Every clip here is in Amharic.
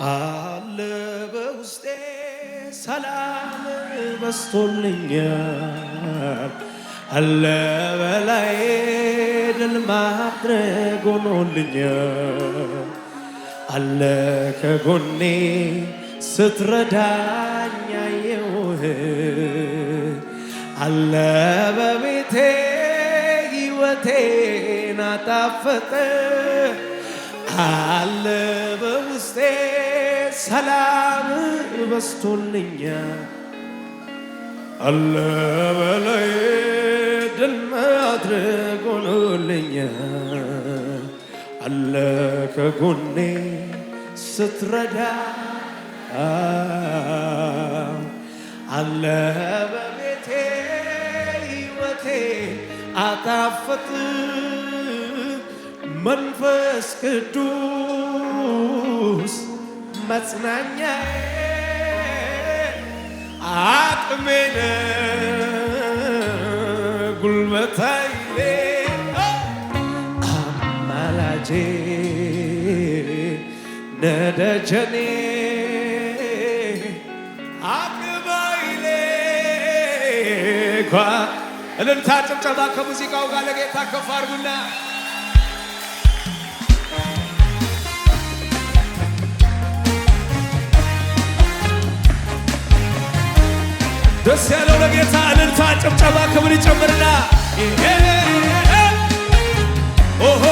አለ በውስጤ ሰላም በስቶልኛል አለ በላይ ድል ማድረግ ሆኖልኛል አለ ከጎኔ ስትረዳኝ አየሁህ አለ በቤቴ ሕይወቴን አጣፈጠ አለ በውስጤ ሰላም በስቶልኛል አለ በላይ ድል ማድረግ ሆኖልኛል አለ ከጎኔ ስትረዳ አለ በቤቴ ሕይወቴ አጣፈጥ መንፈስ ቅዱስ መጽናኛዬ አቅሜ ጉልበቴ አማላጄ ነደጀኔ አቅሜ እልልታ ጭብጨባ ከሙዚቃው ጋር ለጌታ ከፍ አድርጉና ደስ ያለው ለጌታ እልልታ ጭብጨባ ክብር ይጨምርና ኦሆ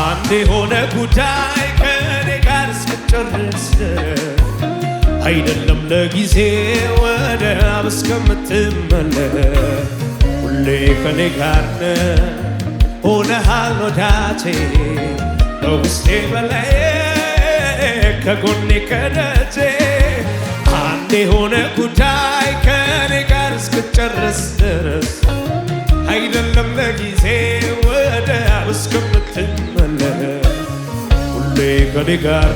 አንድ የሆነ ጉዳይ ከኔ ጋር እስክጨርስ አይደለም ለጊዜ ወደ አብ እስከምትመለስ ሁሌ ከኔ ጋር ሆነሃል ወዳጄ በውስጤ በላይ ከጎኔ ከደጄ አንድ የሆነ ጉዳይ ከኔ ጋር እስክጨርስ ድረስ አይደለም ለጊዜ ወደ አብ እስከምትመለስ ሁሌ ከኔ ጋር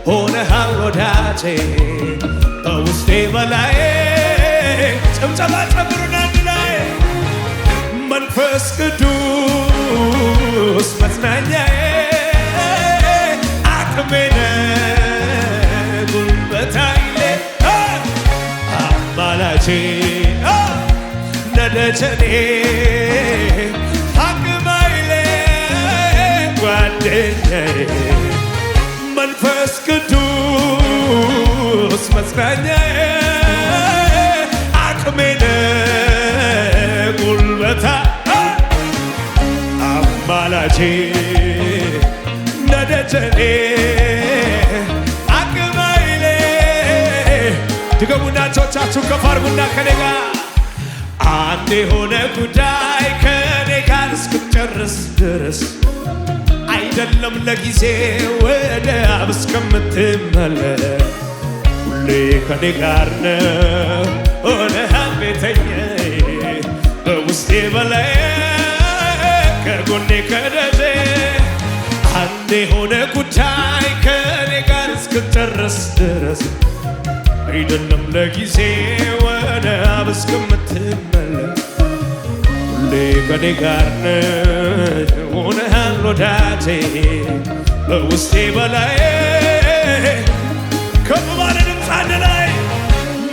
ሆነሃል ወዳጄ በውስጤ በላይ ጭብጨባ ጨምሩና አንድ ላይ መንፈስ ቅዱስ መጽናኛዬ አቅሜ ጉልበቴ አማላጄ ነደጀኔ አቅሜ ጓደኛዬ መንፈስ ቅዱስ መጽናኛዬ አቅሜ ጉልበቴ አማላጄ ነደጀኔ አቅሜ ድገሙና እጆቻችሁን ከፍ አድርጉና ከኔ ጋር አንድ የሆነ ጉዳይ ከኔ ጋር እስክጨርስ ድረስ አይደለም ለጊዜ ወደ አብ እስከምትመለስ ሁሌ ከኔ ጋር ነው ሆነሃል ቤተኛዬ በውስጤ በላይ ከጎኔ ከደጄ አንድ የሆነ ጉዳይ ከኔ ጋር እስክጨርስ ድረስ አይደለም ለጊዜ ወደ አብ እስከምትመለስ ሁሌ ከኔ ጋር ሆነሃል ወዳጄ በውስጤ በላይ ከፍ ባለ ድምፅ አንድ ላይ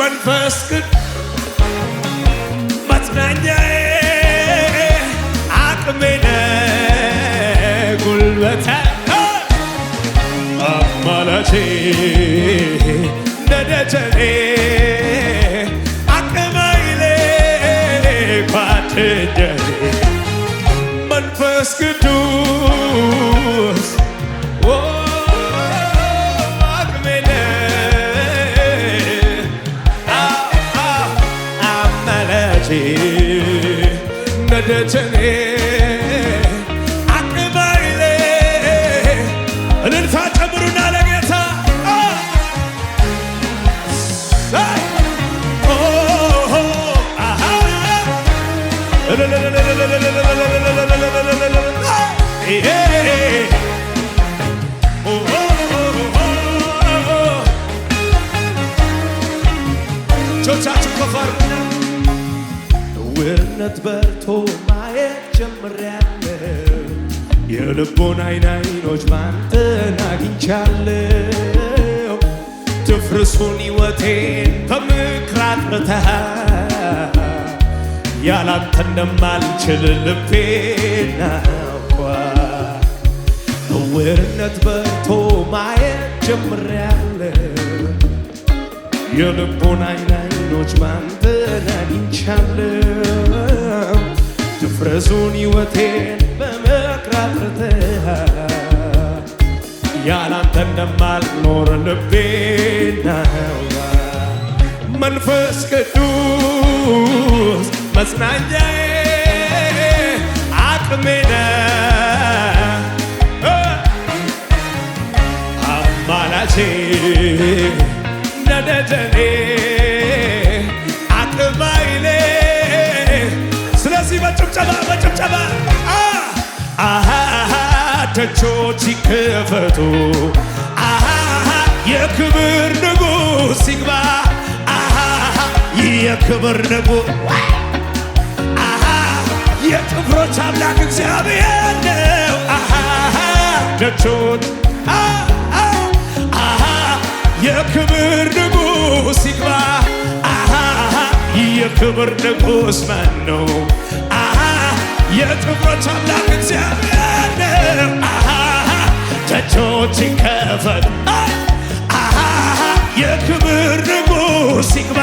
መንፈስ ቅዱስ መጽናኛዬ አቅሜ ጉልበቴ አማላጄ ነደጀኔ አቅሜ ጓደኛዬ መንፈስ ቅዱስ አቅሜ አማላጄ ነደጀኔ አቅሜ እልልታ ጨምሩና ለጌታ እጆቻችሁ ከፍ አድርጉና እውርነት በርቶ ማየት ጀምሬያለሁ። የልቦን አይኖች ባንተን አግኝቻለሁ። ድፍርሱን ሕይወቴን በምክር አጥርተሃል። ያላንተ እንደማልችል ልቤን አውቋል። እውርነት በርቶ ማየት ጀምሬያለሁ። የልቦን አይኖች ባንተን አግኝቻለሁ። ድፍረቱን ሕይወቴን በምክር አጥርተሃል። ያላንተ እንደማልኖር ልቤን አውቋል። መንፈስ ቅዱስ መጽናኛዬ አቅሜ ነህ አማላጄ ነደደኔ አቅም ኃይሌ። ስለዚህ በጭብጨባ ደጆች ይከፈቱ የክብር ንጉሥ ይግባ የክብር ንጉሥ የክብሮች አምላክ እግዚአብሔር ነው። ደጆች የክብር ንጉሥ ይግባ የክብር ንጉሥ ማን ነው? የክብሮች አምላክ እግዚአብሔር ነው። ደጆች ይከፈቱ የክብር ንጉሥ ይግባ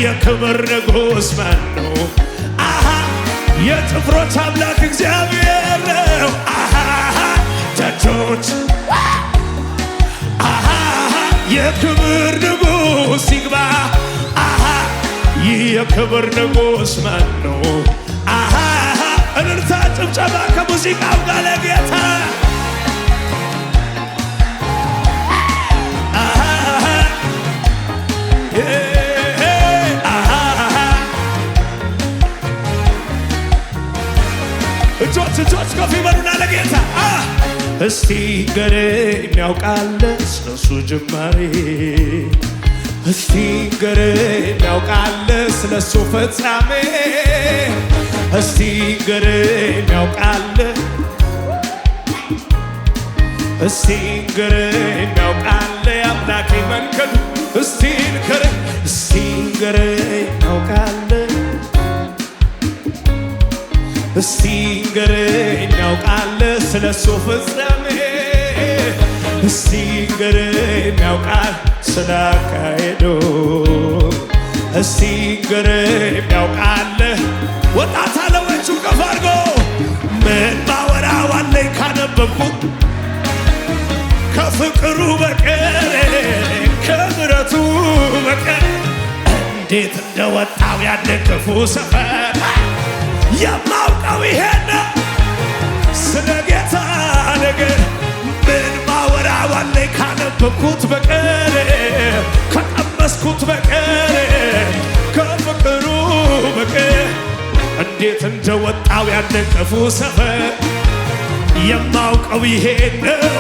የክብር ንጉሥ ማን ነው? የጭፍሮች አምላክ እግዚአብሔር ነው። ደጆች የክብር ንጉሥ ይግባ የክብር ንጉሥ ማን ነው? እልልታ ጭብጨባ ከሙዚቃው ጋር ለጌታ እጆች ከፍ ይበሉና ለጌታ እስቲ ንገረኝ ያውቃል ስለሱ ጅማሬ። እስቲ ንገረኝ ያውቃል ስለሱ ፍጻሜ። እስቲ ንገረኝ ያውቃል እስቲ ንገረኝ ያውቃል አምላኬ መንገዱ። እስቲ ንገረኝ ያውቃል እስቲ ንገረኝ ያውቃል ስለሱ ፍጻሜ። እስቲ ንገረኝ ያውቃል ስላካሄዱ። እስቲ ንገረኝ ያውቃል ወጣት አለወቹ ከፍ አድርጎ ምን ማወራው አለኝ ካነበብኩት ከፍቅሩ በቀር ከምሕረቱ በቀር እንዴት እንደወጣው ያለ ክፉ ሰፈር የማውቀው ይሄን ስለ ጌታ ነገር ምን ማወራው አለኝ ካነበብኩት በቀር ከቀመስኩት በቀር ከፍቅሩ በቀር እንዴት እንደወጣው ያንን ክፉ ሰፈር የማውቀው ይሄን ነው።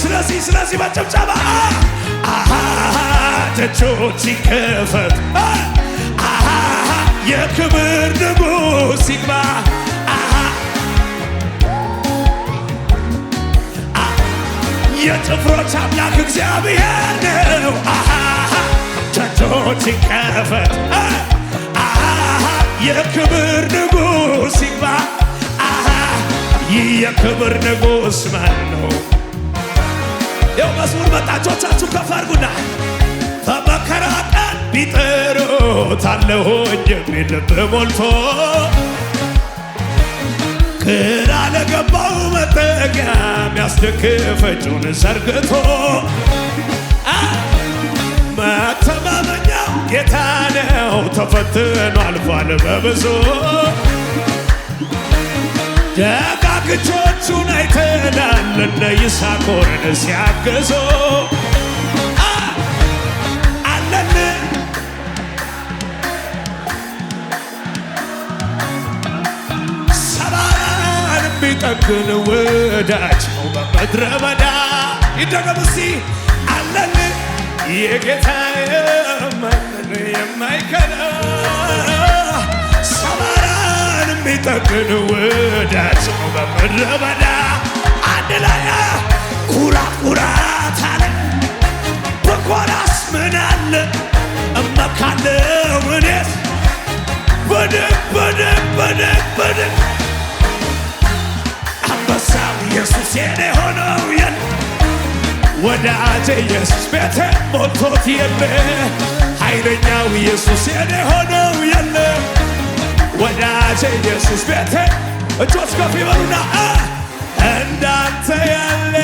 ስለዚህ በጭብጨባ ደጆች ይከፈቱ የክብር ንጉሥ ይግባ የጭፍሮች አምላክ እግዚአብሔር ነው። ደጆች ይከፈቱ የክብር ንጉሥ ይግባ የክብር ንጉሥ ማን ነው? ያው መዝሙር መጣቾቻችሁ ከፍ አድርጉና በመከራ ቀን ቢጠሩት አለሁኝ የሚል ልብ ሞልቶ ግራ ለገባው መጠጊያ የሚያስደግፍ እጁን ዘርግቶ መተማመኛው ጌታ ነው። ተፈትኖ አልፏል በብዙ ደጋግ እጆቹን አይተናል እነ ይሳኮርን ሲያግዙ አለን ሰባራን የሚጠግን ወዳጅ ነው በምድረ በዳ። ይደገም እስቲ አለን የጌታዬ ማን የማይከዳ ሰባራን የሚጠግን ወዳጅ ነው በምድረ በዳ አንድ ላይ ኩራት ኩራት አለ በኮራስ ምን አለ እመካለሁ እኔስ በደግ አንበሳው ኢየሱስ የኔ ሆነው የለ ወዳጄ ኢየሱስ ቤቴ ሞልቶት የለ ኃይለኛው ኢየሱስ የኔ ሆነው የለ ወዳጄ ኢየሱስ ቤቴ እጆች ከፍ ይበሉና እንዳንተ ያለ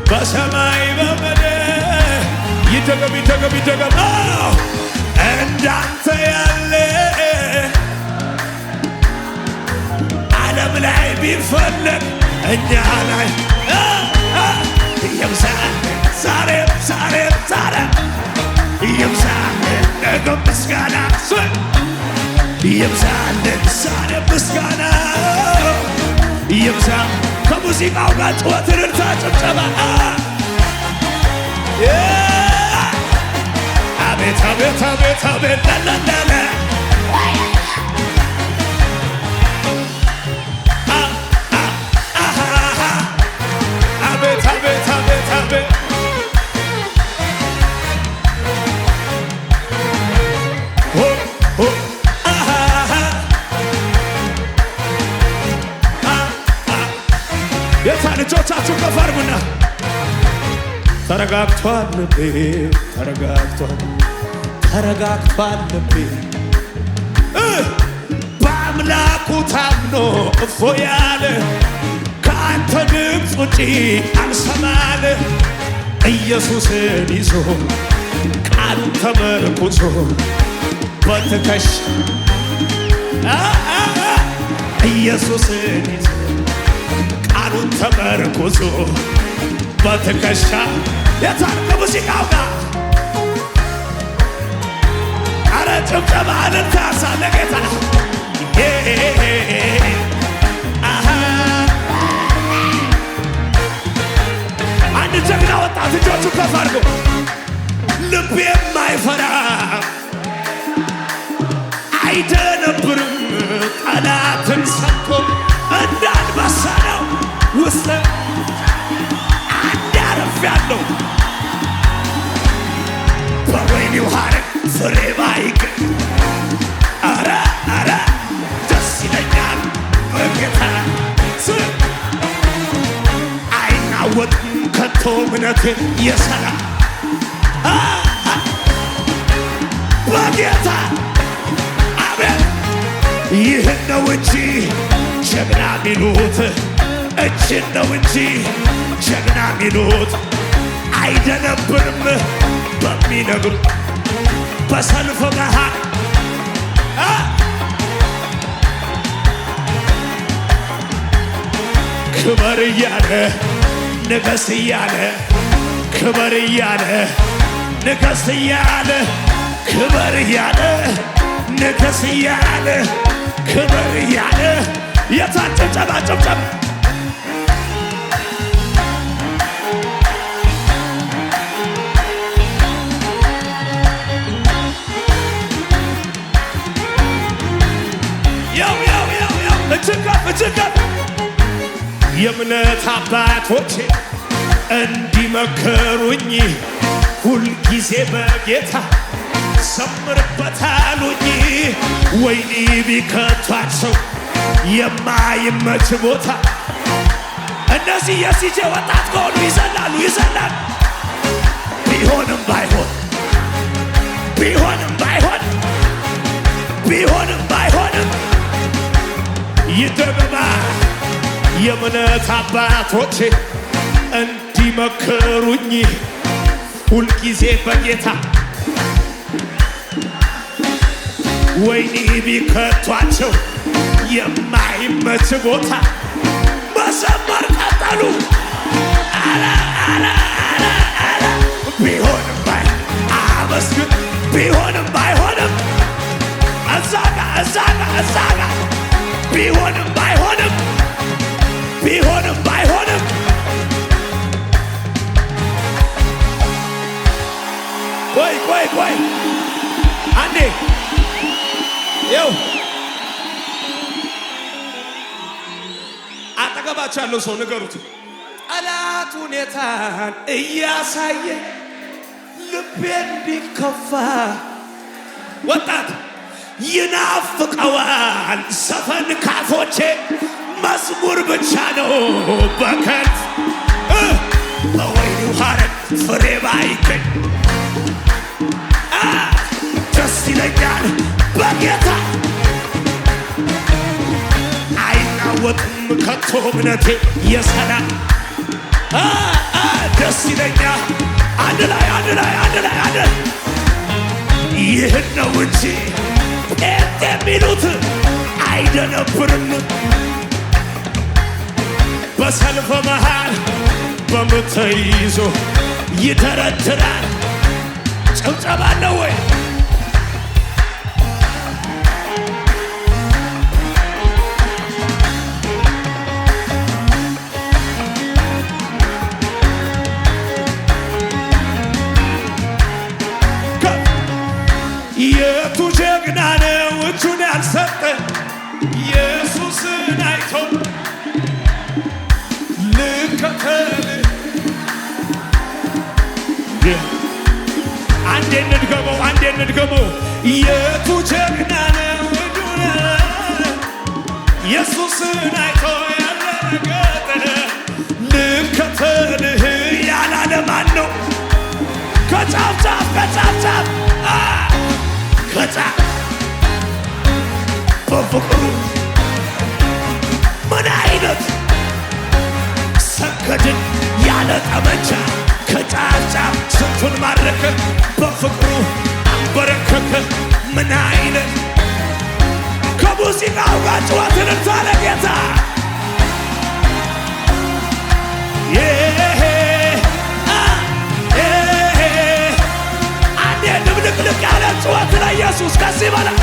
በሰማይ በምድር ይደገም እንዳንተ ያለ ዓለም ላይ ቢፈለግ እኛ ላይ ይብዛል ዛሬም ይብዛል ነገም ምስጋና ይብዛል ዛሬም ምስጋና ይብዛል ከሙዚቃው ጋር ጩኸት እልልታ ጭብጨባ አቤት አቤት አቤት አቤት ላላላላ አቤት አቤት አቤት አቤት የታ ልጆቻችሁ ከፍ አድርጉና ተረጋግቷል ልቤ ተረጋግቷል ልቤ በአምላኩ ታምኖ እፎ ያለ ከአንተ ድምፅ ውጪ አልሰማለ ኢየሱስን ይዞ ቃሉን ተመርኩዞ በትከሻ ኢየሱስን ይዞ ቃሉን ተመርኩዞ በትከሻ የታን ከሙዚቃው ጋር አረ ጭብጨባ እልልታ ሳለ ጌታ አንድ ጀግና ወጣት እጆቹ ከፍ አድርጎ ልብ የማይፈራ አይደነብርም ጠላትን ሰጥቶ እንዳንበሳ ነው ውስጥ ያለው በወይኒው ሐረግ ፍሬ ባይገኝ አረ ደስ ይለኛል በጌታ አይናወጥም ከቶ እምነቴ የሠራ በጌታ አቤት ይህን ነው እንጂ ጀግና ሚሉት እችን ነው እንጂ ጀግና ሚሉት አይደነብርም በሚነግሩ በሰልፍ መሃል ክበር እያለ ንገስ እያለ ክበር እያለ ንገስ እያለ ክበር እያለ ንገስ እያለ ክበር እያለ የታጨብጨባ ጨብጨብ እጅግ የእምነት አባቶቼ እንዲመከሩኝ ሁልጊዜ በጌታ ዘምርበታሉኝ ወይኒ ቢከቷቸው የማይመች ቦታ እነዚህ የሲጄ ወጣት ከሆኑ ይዘላሉ ቢሆንም ባይሆንም ይደገማ የእምነት አባቶቼ እንዲመከሩኝ ሁልጊዜ በጌታ ወይኒ ቢከቷቸው የማይመች ቦታ መዘመር ቀጠሉ። ቢሆንም አመስግን ቢሆንም ባይሆንም እዛጋ ቢሆንም ባይሆንም ይኸው አጠገባችሁ ያለው ሰው ንገሩት። ጠላት ሁኔታን እያሳየ ልቤ እንዲከፋ ወጣት ይናፍቀዋል ዘፈን ካፎቼ መዝሙር ብቻ ነው በከንቱ በወይኑ ሐረግ ፍሬ ባይገኝ ደስ ይለኛል በጌታ አይናወጥም ከቶ እምነቴ የሰላም ደስ ይለኛል አንድ ላይ ይህን ነው እንጂ ጴንጤ የሚሉት አይደነብርም። በሰልፍ መሃል በምት ተይዞ ይተረትራል። ጭብጨባ ነው ወይ? የቱ ጀግና ነው እጁን ያልሰጠ ኢየሱስን አይቶ ልከተል? አንዴ እንድገመው የቱ ጀግና ነው እጁን ኢየሱስን አይቶ ያልረገጠ ልከተልህ ያላለ ማን ነው? ከጫፍ በፍቅሩ ምን አይነት ሰገድን ያለ ጠመንጃ ከጫፍ ስንቱን ማረከ በፍቅሩ አንበረከከ። ምን አይነት ከሙዚቃው ጋር ጭዋትን እንታለ ጌታ ልቅልቅ ያለ ጭዋት ለኢየሱስ ከዚህ በላይ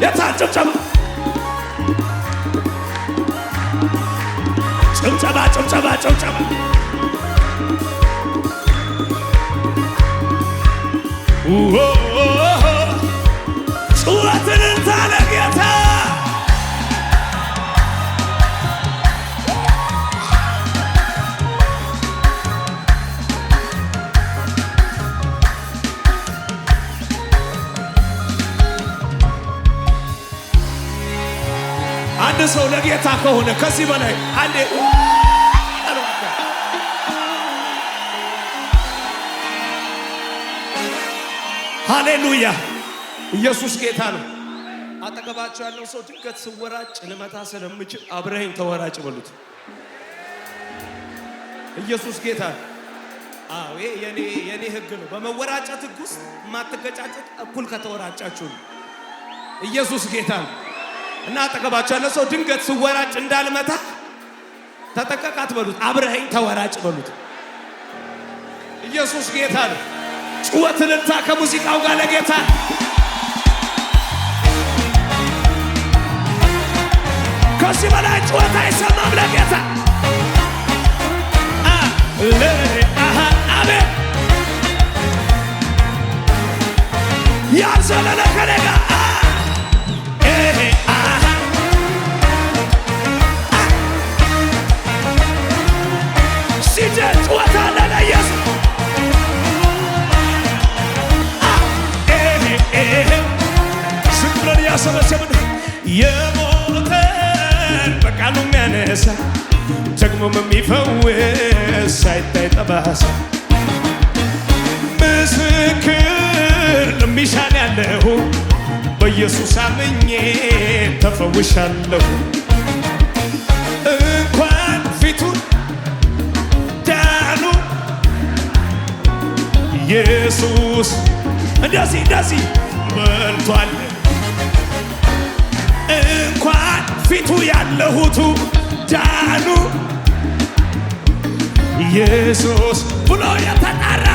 የታ ጭብጨባ ጩኸትን እንታለ ጌታ አንድ ሰው ለጌታ ከሆነ ከዚህ በላይ አንዴ ሃሌሉያ። ኢየሱስ ጌታ ነው። አጠገባቸው ያለው ሰው ድንገት ስወራጭ ልመታ ስለምችል አብረኸኝ ተወራጭ በሉት። ኢየሱስ ጌታ ነው። አዎ የኔ ህግ ነው። በመወራጨት ህግ ውስጥ የማትገጫጨት እኩል ከተወራጫችሁ ነው። ኢየሱስ ጌታ ነው። እና አጠገባቸው ያለው ሰው ድንገት ስወራጭ እንዳልመታ ተጠቀቃት በሉት። አብረኸኝ ተወራጭ በሉት። ኢየሱስ ጌታ ነው። ጩኸትን እንታ ከሙዚቃው ጋር ለጌታ ከዚህ በላይ ጩኸት አይሰማም ለጌታ። አሜን። ያልዘለለ ከኔጋ ሲጀ ጩኸት አለ ለኢየሱስ ዝክረን ያሰበሰብን የሞተን በቃሉ የሚያነሳ ደግሞም የሚፈውስ ሳይታይ ጠባሳ ምስክር ለሚሻል ያለሁ በኢየሱስ አምኜ ተፈውሻለሁ። እንኳን ፊቱን ዳኑ ኢየሱስ እንደዚህ በልቷል። እንኳን ፊቱ ያለሁቱ ዳኑ ኢየሱስ ብሎ የተጣራ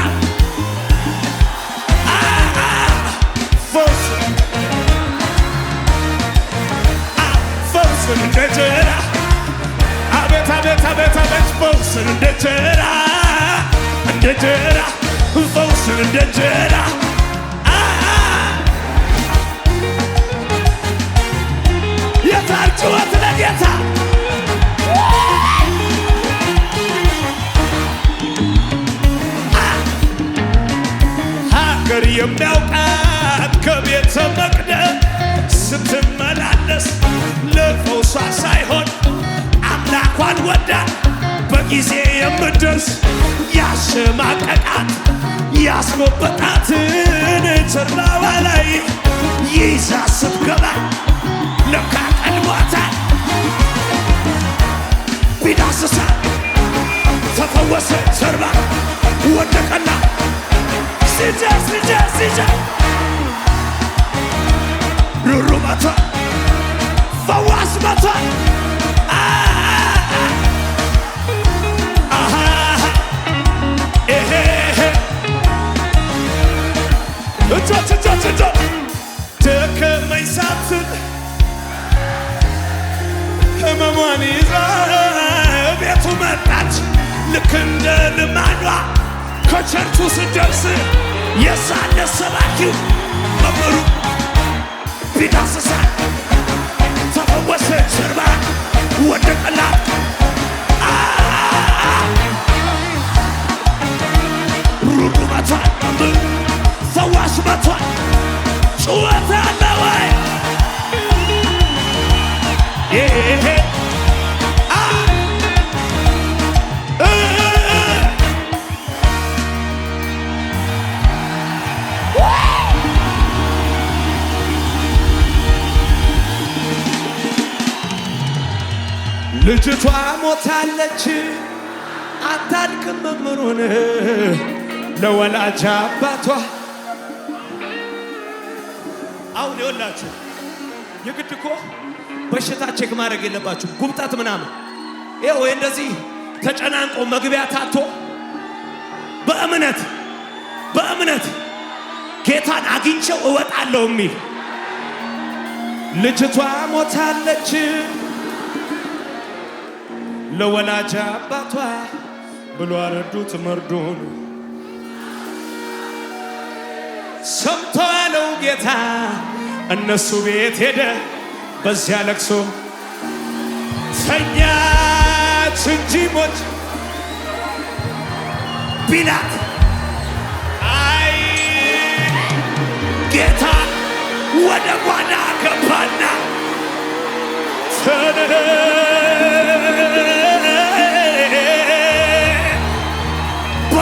ፈውስን እንደ እንጀራ አቤት አቤት አቤት አቤት ፈውስን እንደ እንጀራ እንደ እንጀራ ፈውስን እንደ እንጀራ የታል ጩኸት ለጌታ ሀገር የሚያውቃት ከቤተ መቅደስ ስትመላለስ ለፈውሷ ሳይሆን አምላኳን ወዳ በጊዜ የምትደርስ ያሸማቀቃት ያስጎበጣትን ጭራዋ ላይ ይዛ ስትገባ ለካ ቀድሟታል። ቢዳስሳ ተፈወሰ ጀርባ ወደቀና ሲጃ ሩሩ መቷል ፈዋስ መቷል እጆች ደከመኝ ሳትል ህመሟን ይዛ ቤቱ መጣች ልክ እንደ ልማዷ ከቸርቹ ስደርስ የሳለ ሰባኪው መምህሩ ቢዳስሳ ተፈወሰ ጀርባ ወደቀላት ሩሩ መቷል መምህሩ ፈዋሽ መቷል ጩኸት አለ ወይ ልጅቷ ሞታለች አታድቅም መምህሩን ለወላጅ አባቷ አሁን ይኸውላችሁ የግድ እኮ በሽታ ቼክ ማድረግ የለባችሁ ጉብጣት ምናምን ይኸው እንደዚህ ተጨናንቆ መግቢያ ታቶ በእምነት ጌታን አግኝቼው እወጣለሁ የሚል ልጅቷ ሞታለች ለወላጅ አባቷ ብሎ አረዱት መርዶን ሰምቶ ያለው ጌታ እነሱ ቤት ሄደ በዚያ ለቅሶ ተኛች እንጂ ሞች ቢላት አይ ጌታ ወደ ጓዳ ገባና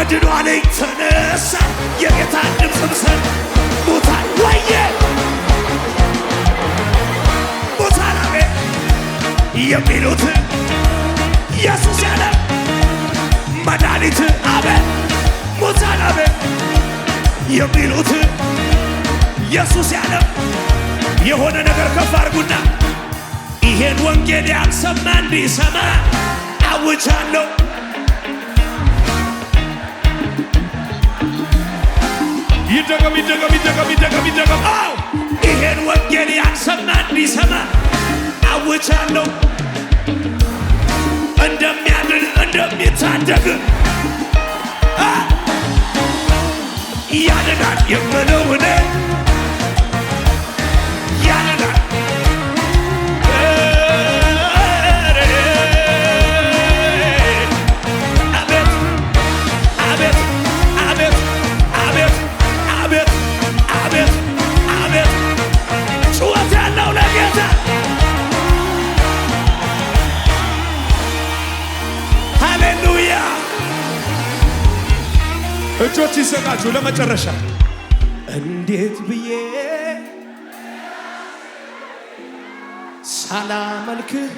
በድኗ ላይ ተነሳ የጌታ ድምፅ ምሰል ሙታን ወየ ሙታን አቤት የሚሉት ኢየሱስ ያለ መድኃኒት አቤት ሙታን አቤት የሚሉት ኢየሱስ ያለ የሆነ ነገር ከፍ አድርጉና ይሄን ወንጌል ያልሰማ እንዲሰማ አውጃለሁ። ይደገም አው ይሄን ወንጌል ያልሰማ እንዲሰማ አውጃለሁ። እንደሚያድን እንደሚታደግ ያድናል የምለው እኔ ያድናል እጆች ይሰጣችሁ ለመጨረሻ እንዴት ብዬ ሳላመልክህ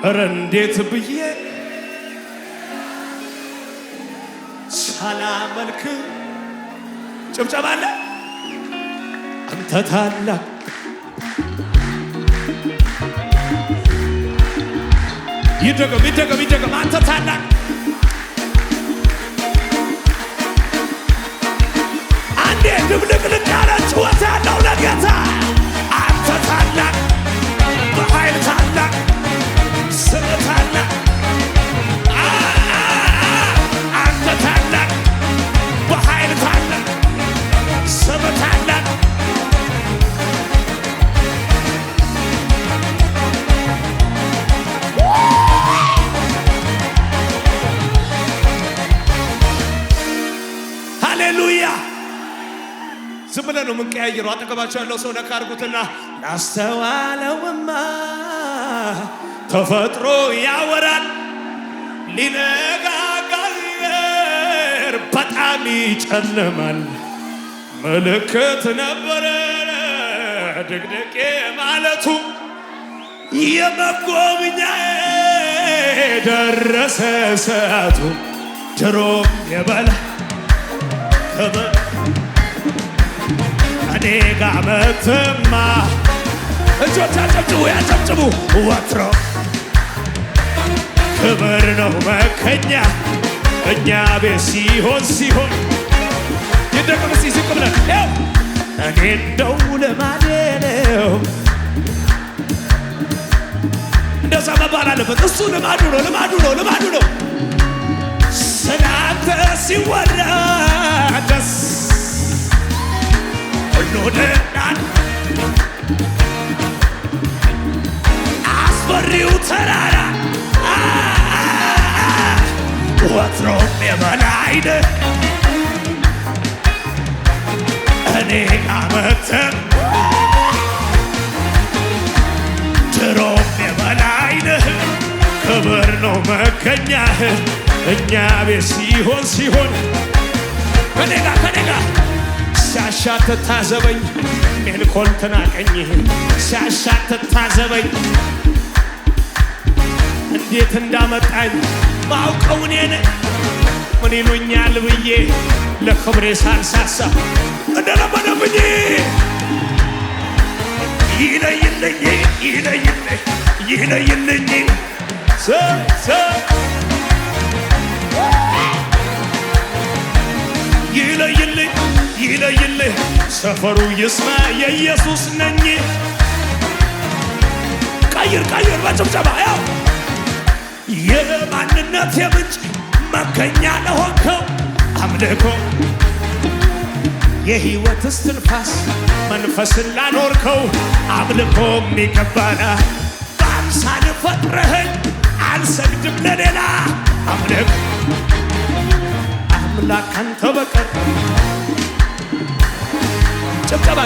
ኧረ እንዴት ብዬ ሳላመልክህ ጭብጨባ አለ አንተ ታላቅ ይደገም አንተ ታላቅ ድብልቅልቅ ያለ ጩኸት ያለው ለጌታ አንተ ብለን ነው የምንቀያየረው። አጠገባቸው ያለው ሰው ነካ አድርጉትና ላስተዋለውማ ተፈጥሮ ያወራል ሊነጋጋር በጣም ይጨልማል። ምልክት ነበረ ድቅድቄ ማለቱ የመጎብኛዬ ደረሰ ሰዓቱ ድሮም የበላ እኔ ጋ መተማ እጆች አጨብጭቡ ያጨብጭቡ ወትሮ ክብር ነው መከኛ እኛ ቤት ሲሆን ይደቀም ሲዝቅ ብለን እኔ እንደው ልማዴ ነው እንደዛ መባል አለበት። እሱ ልማዱ ነው ስላንተ ሲወራ ደስ ሁሉንናን አስፈሪው ተራራ ወትሮም የበላይነ እኔ ጋመተም ድሮም የበላይነህ ክብር ነው መገኛህ እኛ ቤት ሲሆን ከኔ ጋር ሲያሻትት ታዘበኝ ሜልኮል ተናቀኝ ሲያሻትት ታዘበኝ እንዴት እንዳመጣኝ ማውቀው እኔ ነኝ። ምን ይሉኛል ብዬ ለክብሬ ሳልሳሳ እንደለመደብኝ ይለይልኝ ይለይልኝ ሰፈሩ ይስማ የኢየሱስ ነኝ። ቀይር በጭብጨባ ያው የማንነት የምንጭ መገኛ ለሆንከው አምልኮ የሕይወት እስትንፋስ መንፈስን ላኖርከው አምልኮ የሚገባና በአምሳል ፈጥረኸኝ አልሰግድም ለሌላ አምልኮ አምላክ ካንተ በቀር ጭብጨባ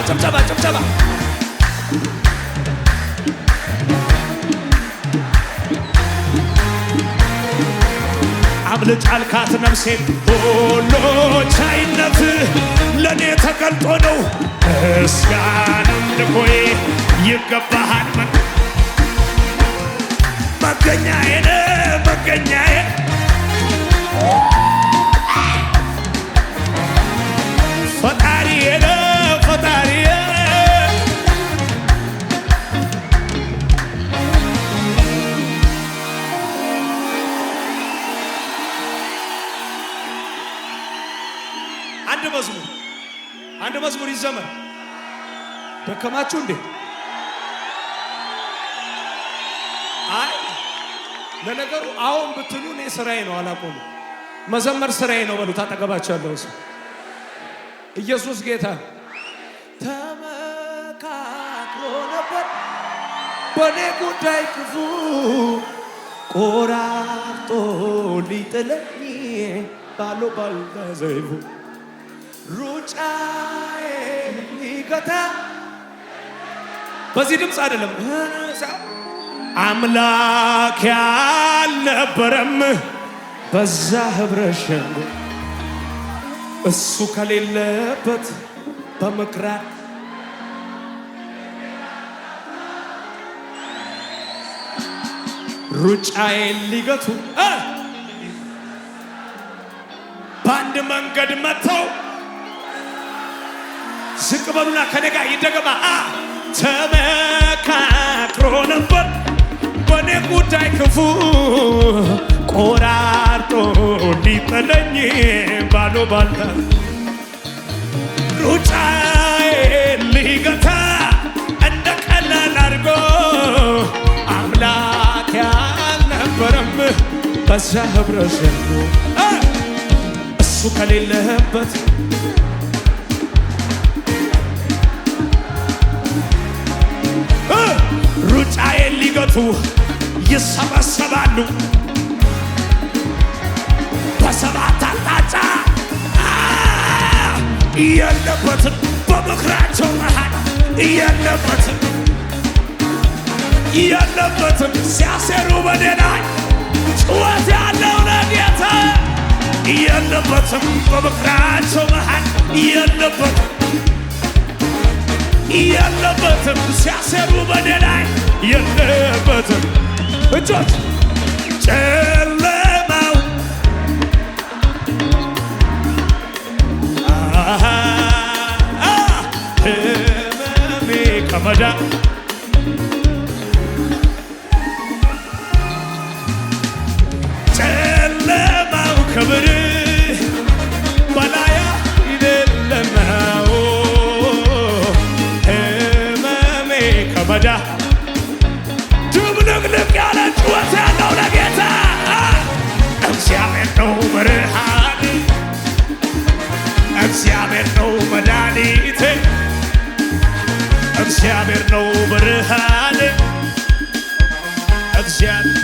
አምልጭ አልካት ነፍሴን ሁሉ ቻይነት ለኔ ተገልጦ ነው ምስጋናም ልኮዬ ይገባሃል መገኛዬ ፈጣሪዬ አንድ መዝሙር ይዘመር። ደከማችሁ እንዴ? አይ ለነገሩ አሁን ብትሉ እኔ ስራዬ ነው አላቆምም። መዘመር ስራዬ ነው በሉት። አጠገባችሁ ያለው ሰው ኢየሱስ ጌታ ተመካክሮ ነበር በኔ ጉዳይ ክፉ ቆራርጦ ሊጥለኝ ባልተዘይፉ ሩጫዬ ሊገታ በዚህ ድምፅ አይደለም አምላክ ያልነበረም በዛ ህብረት ሸንጎ እሱ ከሌለበት በምክራት ሩጫዬን ሊገቱ በአንድ መንገድ መጥተው ዝቅ በሉና ከነጋ ይደገማ ተመካክሮ ነበር በኔ ጉዳይ ክፉ ቆራርጦ ሊጥለኝ ባልታ ሩጫዬን ሊገታ እንደ ቀላል አድርጎ አምላክ ያልነበረም በዛ ህብረት ሸንጎ እሱ ከሌለበት ሩጫዬን ሊገቱ ይሰበሰባሉ በሰባት አቅጣጫ የለበትም በምክራቸው መሃል የለበትም የለበትም ሲያሴሩ በኔ ላይ ጩኸት ያለው ለጌታ የለበትም በምክራቸው መሃል የለበትም የለበትም ሲያሴሩ በኔ ላይ የለበትም እጆች ጨለማው ህመሜ ከመዳን ጨለማው ክብር በላያ ይደለመው ህመሜ ከመዳን ድብልቅልቅ ያለ ጩኸት ያለው ለጌታ እግዚአብሔር ነው ብርሃን እግዚአብሔር ነው መድኃኒቴ እግዚአብሔር ነው ብርሃን እግዚአብሔር